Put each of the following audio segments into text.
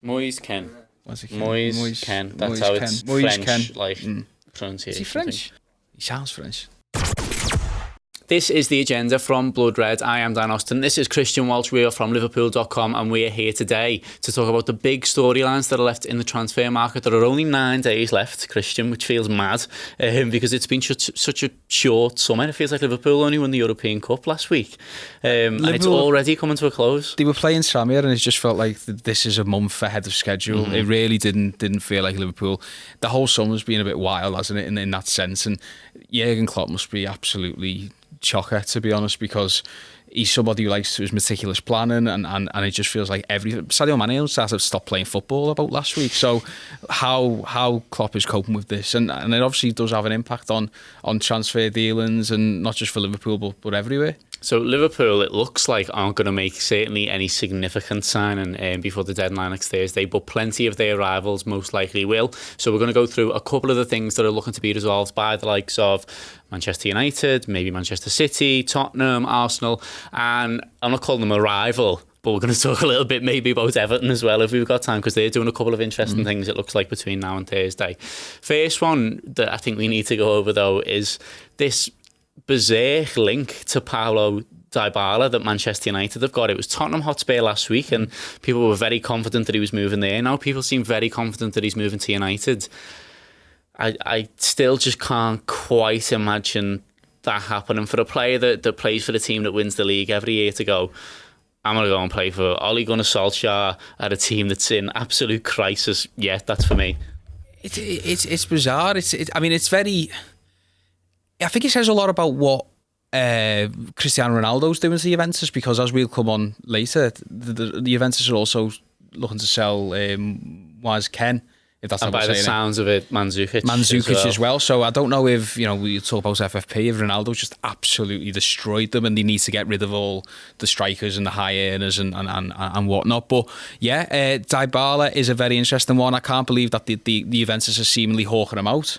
Moise Ken. What's it? Moise Ken. That's Moise how Ken. it's Moise French, Ken. pronunciation. Is he French? He sounds French. This is The Agenda from Blood Red. I am Dan Austin. This is Kristian Walsh. We are from Liverpool.com and we are here today to talk about the big storylines that are left in the transfer market. There are only 9 days left, Kristian, which feels mad because it's been such a short summer. It feels like Liverpool only won the European Cup last week and it's already coming to a close. They were playing Tranmere and it just felt like this is a month ahead of schedule. It really didn't feel like Liverpool. The whole summer's been a bit wild, hasn't it, in that sense? And Jurgen Klopp must be absolutely chocker, to be honest, because he's somebody who likes his meticulous planning and it just feels like everything. Sadio Mane started to stop playing football about last week. So how Klopp is coping with this, and it obviously does have an impact on transfer dealings, and not just for Liverpool but everywhere. So Liverpool, it looks like, aren't going to make certainly any significant signing before the deadline next Thursday, but plenty of their rivals most likely will. So we're going to go through a couple of the things that are looking to be resolved by the likes of Manchester United, maybe Manchester City, Tottenham, Arsenal, and I'm not calling them a rival, but we're going to talk a little bit maybe about Everton as well if we've got time, because they're doing a couple of interesting things, it looks like, between now and Thursday. First one that I think we need to go over, though, is this berserk link to Paulo Dybala that Manchester United have got. It was Tottenham Hotspur last week and people were very confident that he was moving there. Now people seem very confident that he's moving to United. I still just can't quite imagine that happening for a player that plays for the team that wins the league every year to go, I'm going to go and play for Ole Gunnar Solskjaer at a team that's in absolute crisis. Yeah, that's for me. It's bizarre. It's very... I think it says a lot about what Cristiano Ronaldo's doing to Juventus, because as we'll come on later, the Juventus are also looking to sell Wise Ken, if that's and how by the sounds of it, Mandzukic as well. So I don't know if, we talk about FFP, if Ronaldo just absolutely destroyed them and they need to get rid of all the strikers and the high earners and whatnot. But yeah, Dybala is a very interesting one. I can't believe that the Juventus are seemingly hawking him out.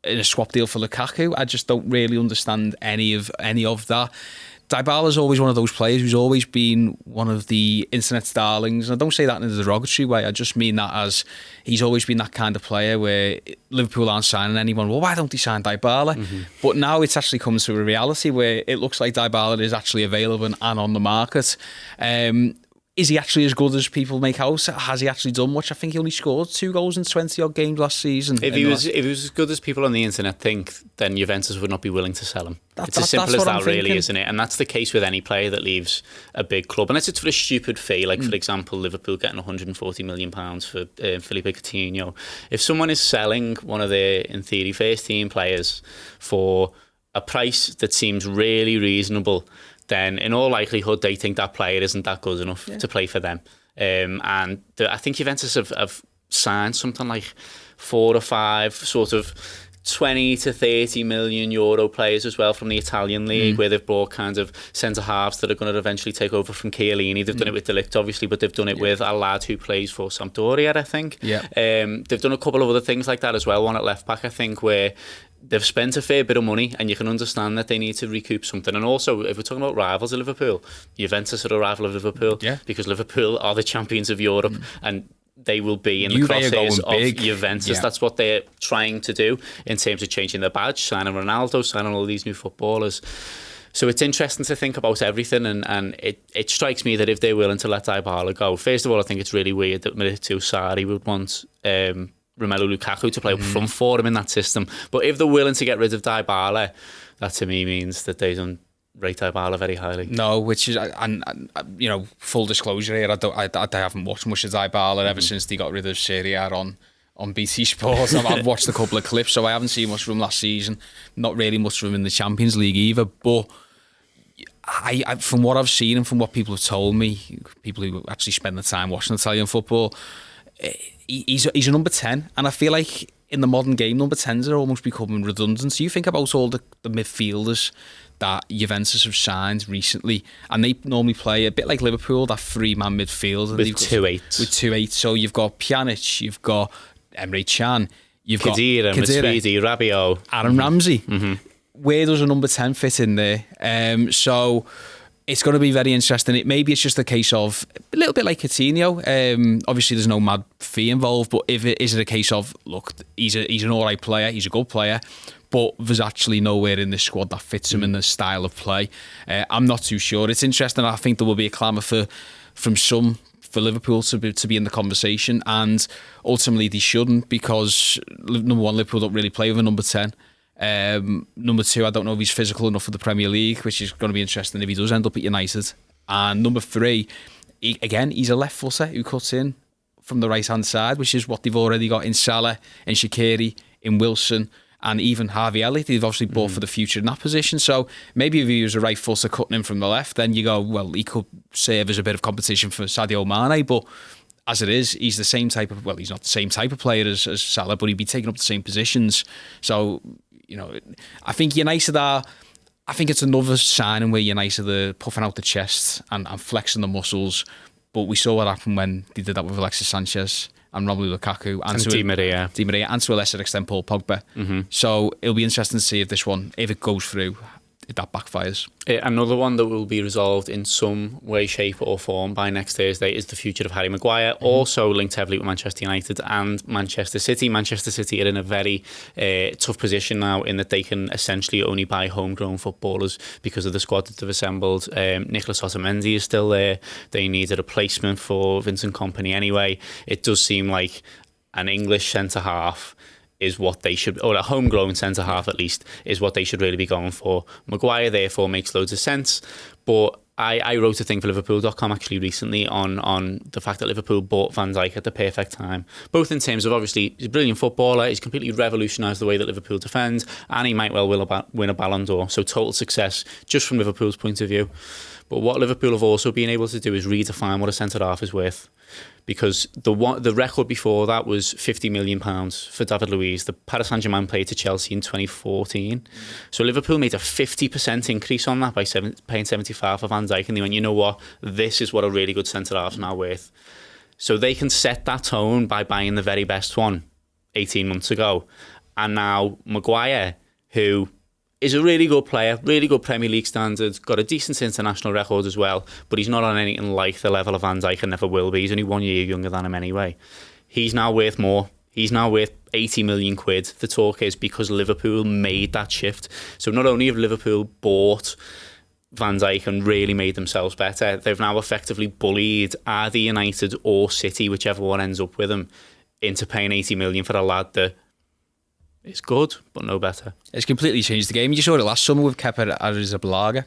In a swap deal for Lukaku. I just don't really understand any of that. Dybala's always one of those players who's always been one of the internet darlings. And I don't say that in a derogatory way. I just mean that as he's always been that kind of player where Liverpool aren't signing anyone. Well, why don't they sign Dybala? But now it's actually coming to a reality where it looks like Dybala is actually available and on the market. Is he actually as good as people make out? Has he actually done much? I think he only scored 2 goals in 20-odd games last season. If he was as good as people on the internet think, then Juventus would not be willing to sell him. It's as simple as that, really, isn't it? And that's the case with any player that leaves a big club. Unless it's for a stupid fee, like, for example, Liverpool getting £140 million for Felipe Coutinho. If someone is selling one of their, in theory, first-team players for a price that seems really reasonable, then in all likelihood they think that player isn't that good enough to play for them. I think Juventus have signed something like 4 or 5 sort of 20 to 30 million euro players as well from the Italian league, where they've brought kind of centre-halves that are going to eventually take over from Chiellini. They've done it with De Ligt, obviously, but they've done it with a lad who plays for Sampdoria, I think. They've done a couple of other things like that as well, one at left-back, I think, where they've spent a fair bit of money and you can understand that they need to recoup something. And also, if we're talking about rivals of Liverpool, Juventus are a rival of Liverpool because Liverpool are the champions of Europe and they will be in the crosshairs of Juventus. That's what they're trying to do in terms of changing their badge, signing Ronaldo, signing all these new footballers. So it's interesting to think about everything, and it strikes me that if they're willing to let Dybala go, first of all, I think it's really weird that Maurizio Sarri would want Romelu Lukaku to play front for him in that system. But if they're willing to get rid of Dybala, that to me means that they don't rate Dybala very highly. No, which is, and full disclosure here, I haven't watched much of Dybala ever since they got rid of Serie A on BT Sport. I've watched a couple of clips, so I haven't seen much of him last season. Not really much of him in the Champions League either. But I from what I've seen and from what people have told me, people who actually spend the time watching Italian football, he's a number 10, and I feel like in the modern game, number 10s are almost becoming redundant. So you think about all the midfielders that Juventus have signed recently, and they normally play a bit like Liverpool, that 3-man midfield. With 2-8s. With 2-8. So you've got Pjanic, you've got Emre Can, you've Khedira, got Matuidi, Rabiot, Aaron Ramsey. Where does a number 10 fit in there? So it's going to be very interesting. Maybe it's just a case of a little bit like Coutinho. Obviously, there's no mad fee involved, but is it a case of, look, he's an all right player, he's a good player, but there's actually nowhere in this squad that fits him in the style of play. I'm not too sure. It's interesting. I think there will be a clamour from some for Liverpool to be in the conversation, and ultimately they shouldn't, because number one, Liverpool don't really play with a number 10. Number two, I don't know if he's physical enough for the Premier League, which is going to be interesting if he does end up at United. And number three, he's a left footer who cuts in from the right hand side, which is what they've already got in Salah, in Shaqiri, in Wilson, and even Harvey Elliott. They've obviously bought for the future in that position. So maybe if he was a right footer cutting in from the left, then you go, well, he could serve as a bit of competition for Sadio Mane. But as it is, he's the same type of, well, he's not the same type of player as Salah, but he'd be taking up the same positions. So, I think United I think it's another sign where United are puffing out the chest and flexing the muscles. But we saw what happened when they did that with Alexis Sanchez and Romelu Lukaku and Di Maria, and to a lesser extent Paul Pogba. So it'll be interesting to see if this one, if it goes through, if that backfires. Another one that will be resolved in some way, shape or form by next Thursday is the future of Harry Maguire, also linked heavily with Manchester United and Manchester City. Manchester City are in a very tough position now, in that they can essentially only buy homegrown footballers because of the squad that they've assembled. Nicolas Otamendi is still there. They need a replacement for Vincent Kompany anyway. It does seem like an English centre-half is what they should, or a homegrown centre-half at least, is what they should really be going for. Maguire, therefore, makes loads of sense. But I wrote a thing for Liverpool.com actually recently on the fact that Liverpool bought Van Dijk at the perfect time. Both in terms of, obviously, he's a brilliant footballer, he's completely revolutionised the way that Liverpool defends, and he might well win a Ballon d'Or. So total success, just from Liverpool's point of view. But what Liverpool have also been able to do is redefine what a centre-half is worth. Because the record before that was £50 million for David Luiz. The Paris Saint-Germain played to Chelsea in 2014. So Liverpool made a 50% increase on that by paying 75 for Van Dijk. And they went, you know what? This is what a really good centre-half's now worth. So they can set that tone by buying the very best one 18 months ago. And now Maguire, who is a really good player, really good Premier League standards, got a decent international record as well, but he's not on anything like the level of Van Dijk and never will be. He's only 1 year younger than him anyway. He's now worth more. He's now worth 80 million quid. The talk is because Liverpool made that shift. So not only have Liverpool bought Van Dijk and really made themselves better, they've now effectively bullied either United or City, whichever one ends up with them, into paying 80 million for a lad that it's good, but no better. It's completely changed the game. You saw it last summer with Pepe Arrizabalaga,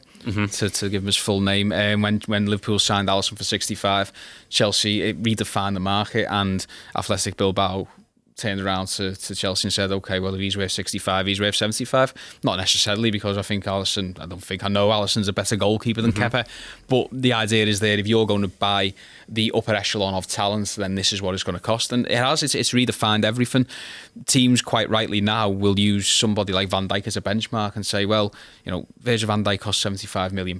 to give him his full name. When Liverpool signed Alisson for 65, Chelsea, it redefined the market, and Athletic Bilbao turned around to Chelsea and said, okay, well, if he's worth 65, he's worth 75. Not necessarily, because I know Alisson's a better goalkeeper than Kepa, but the idea is there, if you're going to buy the upper echelon of talent, then this is what it's going to cost. And it's redefined everything. Teams, quite rightly now, will use somebody like Van Dijk as a benchmark and say, well, Virgil van Dijk costs £75 million.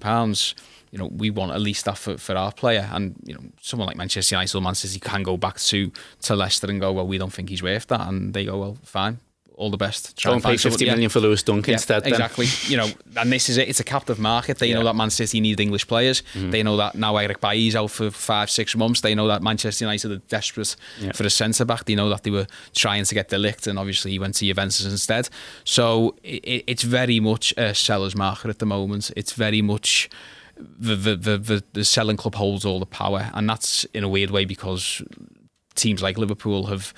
We want at least that for our player. And someone like Manchester United or Man City can go back to Leicester and go, well, we don't think he's worth that, and they go, well, fine, all the best. Try and pay 50 million for Lewis Dunk instead. Then. Exactly. And this is it. It's a captive market. They know that Man City need English players. They know that now Eric Bailly's out for 5-6 months. They know that Manchester United are desperate for a centre back. They know that they were trying to get De Ligt, and obviously he went to Juventus instead. So it's very much a seller's market at the moment. It's very much the selling club holds all the power, and that's in a weird way because teams like Liverpool have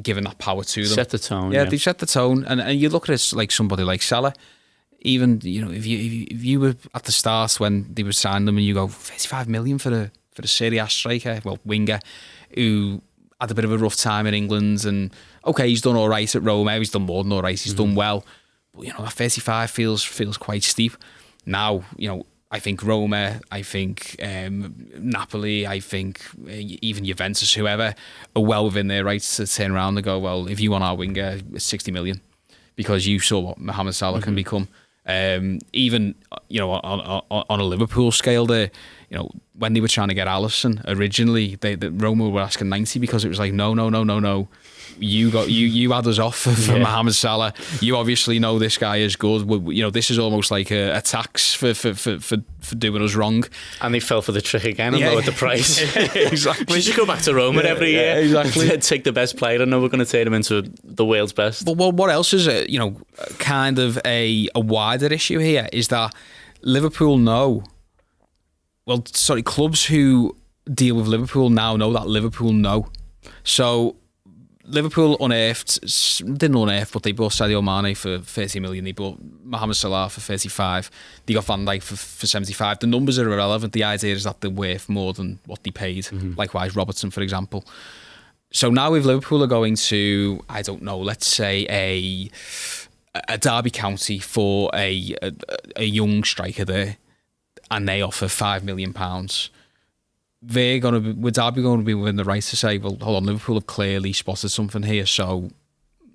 given that power to them. Set the tone. Yeah, they've set the tone, and you look at it like somebody like Salah. Even if you were at the start when they were signing them, and you go 35 million for a Serie A striker, well, winger, who had a bit of a rough time in England, and okay, he's done all right at Roma. He's done more than all right. He's done well, but that 35 feels quite steep. Now, I think Roma, I think Napoli, I think even Juventus, whoever, are well within their rights to turn around and go, well, if you want our winger, it's 60 million, because you saw what Mohamed Salah can become. Even on a Liverpool scale, there, when they were trying to get Alisson originally, Roma were asking 90 because it was like, no. You had us off for Mohamed Salah. You obviously know this guy is good. This is almost like a tax for doing us wrong. And they fell for the trick again and lowered the price. Exactly. We should go back to Roma every year. Exactly. Take the best player and know we're going to turn him into the world's best. But what else is kind of a wider issue here is that Liverpool clubs who deal with Liverpool now know that Liverpool know. So Liverpool didn't unearth, but they bought Sadio Mane for 30 million. They bought Mohamed Salah for 35. They got Van Dijk for 75. The numbers are irrelevant. The idea is that they're worth more than what they paid. Mm-hmm. Likewise, Robertson, for example. So now if Liverpool are going to, I don't know, let's say a Derby County for a young striker there, and they offer £5 million, would Derby going to be within the right to say, well, hold on, Liverpool have clearly spotted something here, so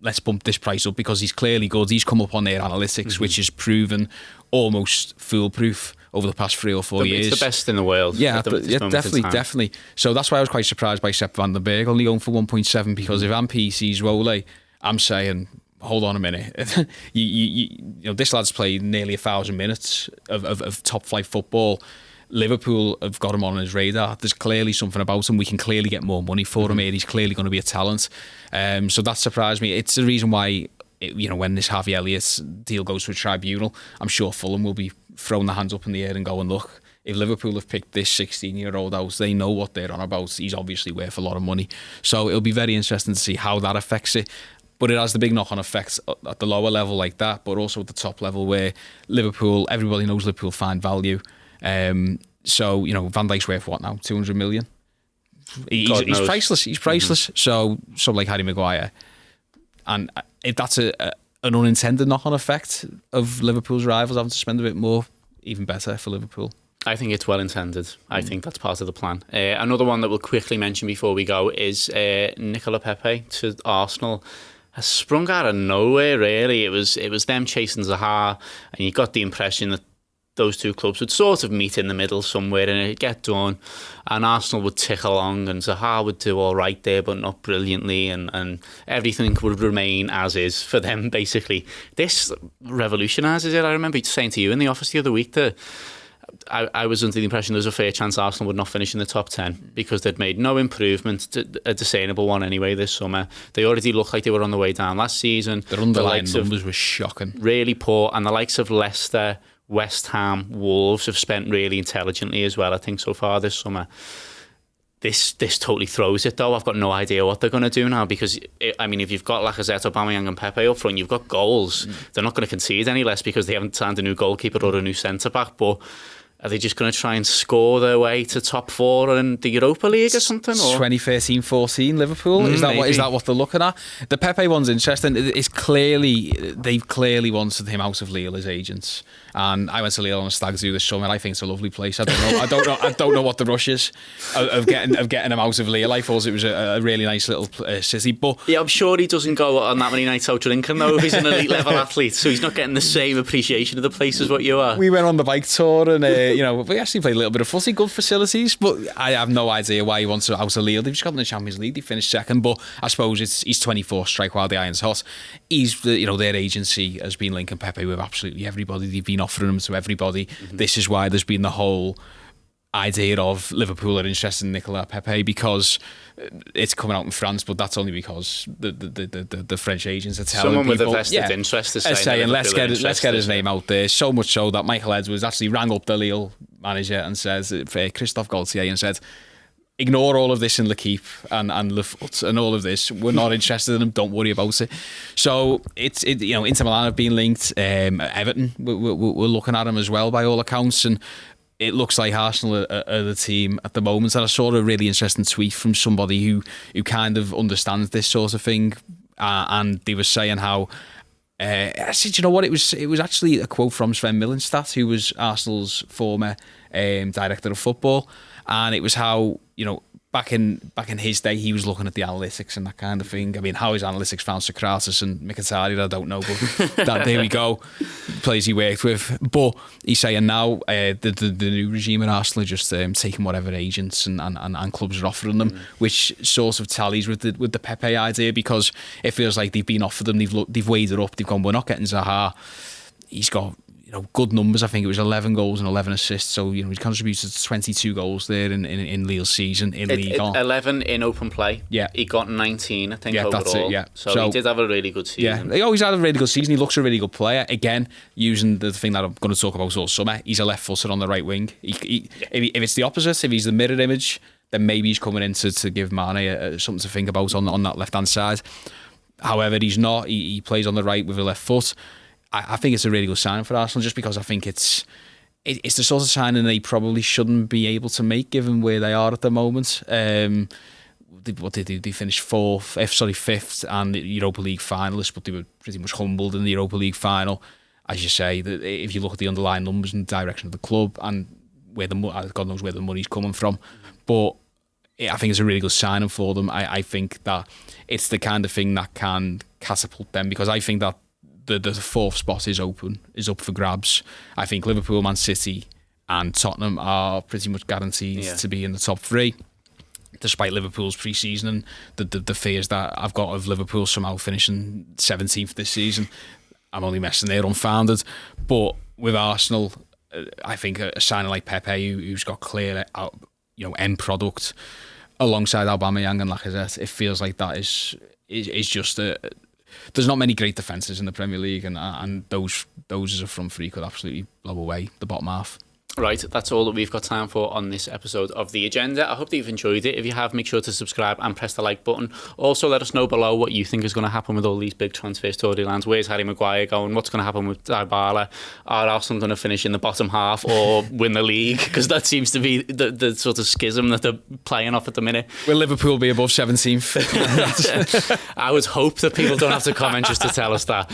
let's bump this price up because he's clearly good. He's come up on their analytics, which is proven almost foolproof over the past 3 or 4 years. It's the best in the world. Yeah, definitely. So that's why I was quite surprised by Sepp van den Berg only going for 1.7, because if MP sees Role, I'm saying, hold on a minute. This lad's played nearly 1,000 minutes of top flight football. Liverpool have got him on his radar. There's clearly something about him. We can clearly get more money for him here. He's clearly going to be a talent. So that surprised me. It's the reason why, when this Harvey Elliott deal goes to a tribunal, I'm sure Fulham will be throwing their hands up in the air and going, look, if Liverpool have picked this 16-year-old out, they know what they're on about. He's obviously worth a lot of money. So it'll be very interesting to see how that affects it. But it has the big knock-on effects at the lower level like that, but also at the top level where Liverpool, everybody knows Liverpool find value. So, Van Dijk's worth what now? 200 million? He's priceless. He's priceless. Mm-hmm. So like Harry Maguire. And if that's an unintended knock-on effect of Liverpool's rivals having to spend a bit more, even better for Liverpool. I think it's well intended. I think that's part of the plan. Another one that we'll quickly mention before we go is Nicolas Pepe to Arsenal. Has sprung out of nowhere, really. It was them chasing Zaha, and you got the impression that those two clubs would sort of meet in the middle somewhere and it'd get done, and Arsenal would tick along and Zaha would do all right there but not brilliantly, and everything would remain as is for them, basically. This revolutionises it. I remember saying to you in the office the other week that I was under the impression there was a fair chance Arsenal would not finish in the top 10 because they'd made no improvement, a discernible one anyway, this summer. They already looked like they were on the way down last season. Their underlying numbers were shocking. Really poor, and the likes of Leicester, West Ham, Wolves have spent really intelligently as well, I think, so far this summer. This totally throws it, though. I've got no idea what they're going to do now because, if you've got Lacazette, Aubameyang and Pepe up front, you've got goals. They're not going to concede any less because they haven't signed a new goalkeeper or a new centre-back, but are they just going to try and score their way to top 4 in the Europa League or something? 2013-14 Liverpool? Is that what they're looking at? The Pepe one's interesting. They've clearly wanted him out of Lille as agents. And I went to Lille on a stag do this summer. I think it's a lovely place. I don't know what the rush is of getting him out of Lille. I thought it was a really nice little city. But yeah, I'm sure he doesn't go on that many nights out drinking though. If he's an elite level athlete, so he's not getting the same appreciation of the place as what you are. We went on the bike tour and we actually played a little bit of footy. Good facilities, but I have no idea why he wants to out of Lille. They've just got in the Champions League. They finished second, but I suppose he's 24. Strike while the iron's hot. Their agency has been linking Pepe with absolutely everybody. They've been offering him to everybody. Mm-hmm. This is why there's been the whole idea of Liverpool are interested in Nicolas Pepe because it's coming out in France, but that's only because the French agents are telling someone people, with a vested interest is saying let's get his name out there. So much so that Michael Edwards actually rang up the Lille manager and says Christophe Galtier and said, ignore all of this in L'Equipe and Le Foot and all of this. We're not interested in him. Don't worry about it. So Inter Milan have been linked. Everton, we're looking at him as well by all accounts, and it looks like Arsenal are the team at the moment. And I saw a really interesting tweet from somebody who kind of understands this sort of thing, and they were saying how. I said, you know what? It was actually a quote from Sven Millenstadt, who was Arsenal's former director of football, and it was how back in his day, he was looking at the analytics and that kind of thing. I mean, how his analytics found Socrates and Mkhitaryan, I don't know, but there we go. Players he worked with. But he's saying now the new regime at Arsenal are just taking whatever agents and clubs are offering them, which sort of tallies with the Pepe idea, because it feels like they've been offered them, they've weighed it up, they've gone, we're not getting Zaha. He's got good numbers. I think it was 11 goals and 11 assists. So, he contributed 22 goals there in Lille's season in League 11 in open play. Yeah. He got 19, I think, overall. That's it, yeah. So he did have a really good season. Yeah, he's had a really good season. He looks a really good player. Again, using the thing that I'm going to talk about all summer, he's a left footer on the right wing. If it's the opposite, if he's the mirror image, then maybe he's coming in to give Mane something to think about on that left-hand side. However, he's not. He plays on the right with a left foot. I think it's a really good sign for Arsenal, just because I think it's the sort of signing they probably shouldn't be able to make given where they are at the moment. What did they finish fifth and the Europa League finalists, but they were pretty much humbled in the Europa League final. As you say, that if you look at the underlying numbers and the direction of the club and where God knows where the money's coming from, but I think it's a really good signing for them. I think that it's the kind of thing that can catapult them, because I think that the fourth spot is up for grabs. I think Liverpool, Man City and Tottenham are pretty much guaranteed to be in the top three, despite Liverpool's pre-season and the fears that I've got of Liverpool somehow finishing 17th this season. I'm only messing, they're unfounded. But with Arsenal, I think a signing like Pepe, who's got clear end product, alongside Aubameyang and Lacazette, it feels like that is just there's not many great defences in the Premier League, and those as a front three could absolutely blow away the bottom half. Right, that's all that we've got time for on this episode of The Agenda. I hope that you've enjoyed it. If you have, make sure to subscribe and press the like button. Also, let us know below what you think is going to happen with all these big transfer storylines. Where's Harry Maguire going? What's going to happen with Dybala? Are Arsenal going to finish in the bottom half or win the league? Because that seems to be the sort of schism that they're playing off at the minute. Will Liverpool be above 17th? I would hope that people don't have to comment just to tell us that.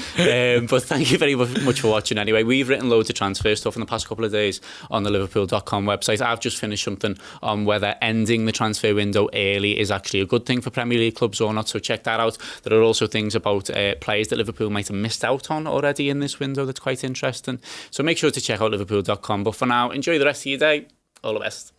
But thank you very much for watching anyway. We've written loads of transfer stuff in the past couple of days on the Liverpool.com website. I've just finished something on whether ending the transfer window early is actually a good thing for Premier League clubs or not, so check that out. There are also things about players that Liverpool might have missed out on already in this window that's quite interesting, so make sure to check out Liverpool.com. But for now, enjoy the rest of your day. All the best.